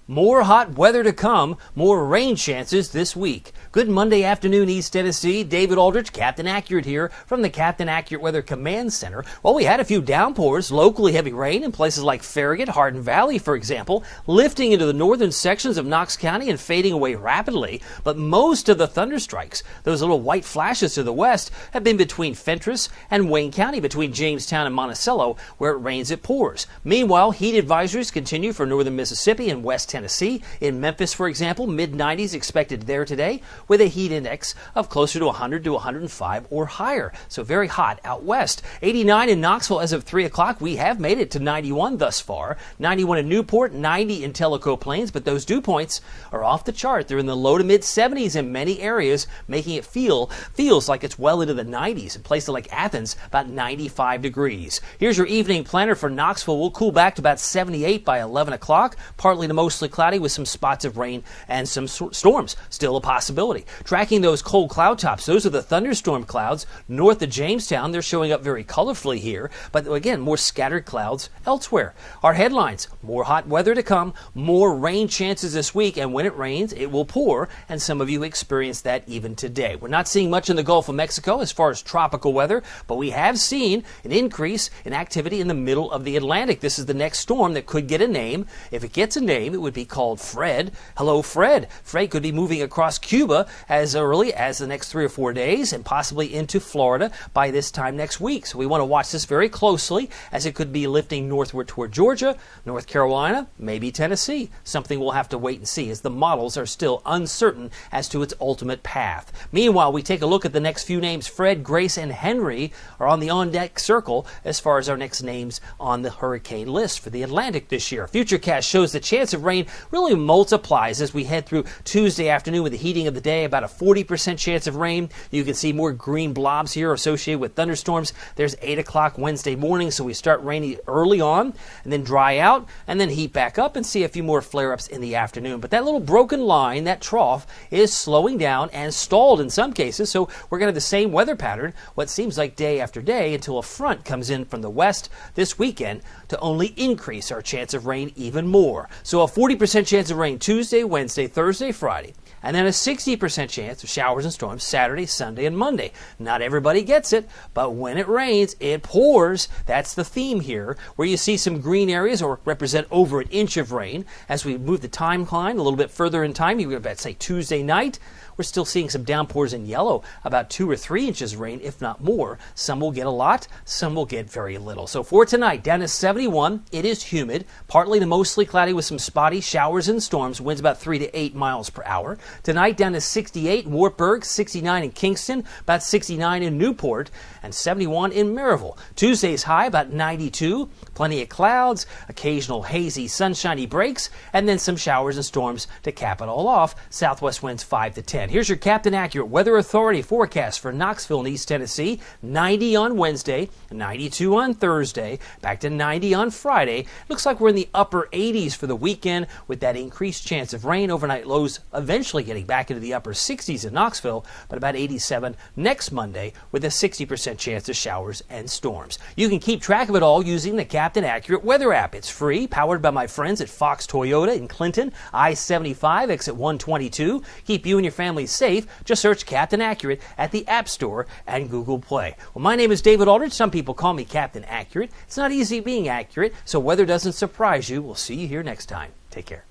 More hot weather to come, more rain chances this week. Good Monday afternoon, East Tennessee. David Aldrich, Captain Accurate here from the Captain Accurate Weather Command Center. Well, we had a few downpours, locally heavy rain in places like Farragut, Hardin Valley, for example, lifting into the northern sections of Knox County and fading away rapidly. But most of the thunderstrikes, those little white flashes to the west, have been between Fentress and Wayne County, between Jamestown and Monticello, where it rains, it pours. Meanwhile, heat advisories continue for northern Mississippi and West Tennessee. In Memphis, for example, mid-90s expected there today, with a heat index of closer to 100 to 105 or higher. So very hot out west. 89 in Knoxville as of 3 o'clock. We have made it to 91 thus far. 91 in Newport, 90 in Tellico Plains, but those dew points are off the chart. They're in the low to mid 70s in many areas, making it feels like it's well into the 90s. In places like Athens, about 95 degrees. Here's your evening planner for Knoxville. We'll cool back to about 78 by 11 o'clock. Partly to mostly cloudy with some spots of rain and some storms. Still a possibility. Tracking those cold cloud tops, those are the thunderstorm clouds north of Jamestown. They're showing up very colorfully here, but again, more scattered clouds elsewhere. Our headlines: more hot weather to come, more rain chances this week, and when it rains, it will pour, and some of you experienced that even today. We're not seeing much in the Gulf of Mexico as far as tropical weather, but we have seen an increase in activity in the middle of the Atlantic. This is the next storm that could get a name. If it gets a name, it would be called Fred. Hello, Fred. Fred could be moving across Cuba as early as the next 3 or 4 days and possibly into Florida by this time next week. So we want to watch this very closely, as it could be lifting northward toward Georgia, North Carolina, maybe Tennessee. Something we'll have to wait and see, as the models are still uncertain as to its ultimate path. Meanwhile, we take a look at the next few names. Fred, Grace, and Henry are on the on-deck circle as far as our next names on the hurricane list for the Atlantic this year. Futurecast shows the chance of rain really multiplies as we head through Tuesday afternoon with the heating of the day. About a 40% chance of rain. You can see more green blobs here associated with thunderstorms. There's 8 o'clock Wednesday morning, so we start rainy early on and then dry out and then heat back up and see a few more flare-ups in the afternoon. But that little broken line, that trough, is slowing down and stalled in some cases, so we're going to have the same weather pattern, what seems like day after day, until a front comes in from the west this weekend to only increase our chance of rain even more. So a 40% chance of rain Tuesday, Wednesday, Thursday, Friday, and then a 60% chance of showers and storms Saturday, Sunday, and Monday. Not everybody gets it, but when it rains, it pours. That's the theme here, where you see some green areas or represent over an inch of rain. As we move the timeline a little bit further in time, you about say Tuesday night, we're still seeing some downpours in yellow, about 2 or 3 inches of rain, if not more. Some will get a lot, some will get very little. So for tonight, down to 71, it is humid, partly to mostly cloudy with some spotty showers and storms, winds about 3 to 8 miles per hour. Tonight, down to 68 in Wartburg, 69 in Kingston, about 69 in Newport, and 71 in Maryville. Tuesday's high, about 92, plenty of clouds, occasional hazy, sunshiny breaks, and then some showers and storms to cap it all off. Southwest winds 5 to 10. Here's your Captain Accurate Weather Authority forecast for Knoxville and East Tennessee. 90 on Wednesday, 92 on Thursday, back to 90 on Friday. Looks like we're in the upper 80s for the weekend, with that increased chance of rain. Overnight lows eventually getting back into the upper 60s in Knoxville, but about 87 next Monday, with a 60% chance of showers and storms. You can keep track of it all using the Captain Accurate Weather app. It's free, powered by my friends at Fox Toyota in Clinton, I-75, exit 122. Keep you and your family safe. Just search Captain Accurate at the App Store and Google Play. Well, my name is David Aldrich. Some people call me Captain Accurate. It's not easy being accurate, so weather doesn't surprise you. We'll see you here next time. Take care.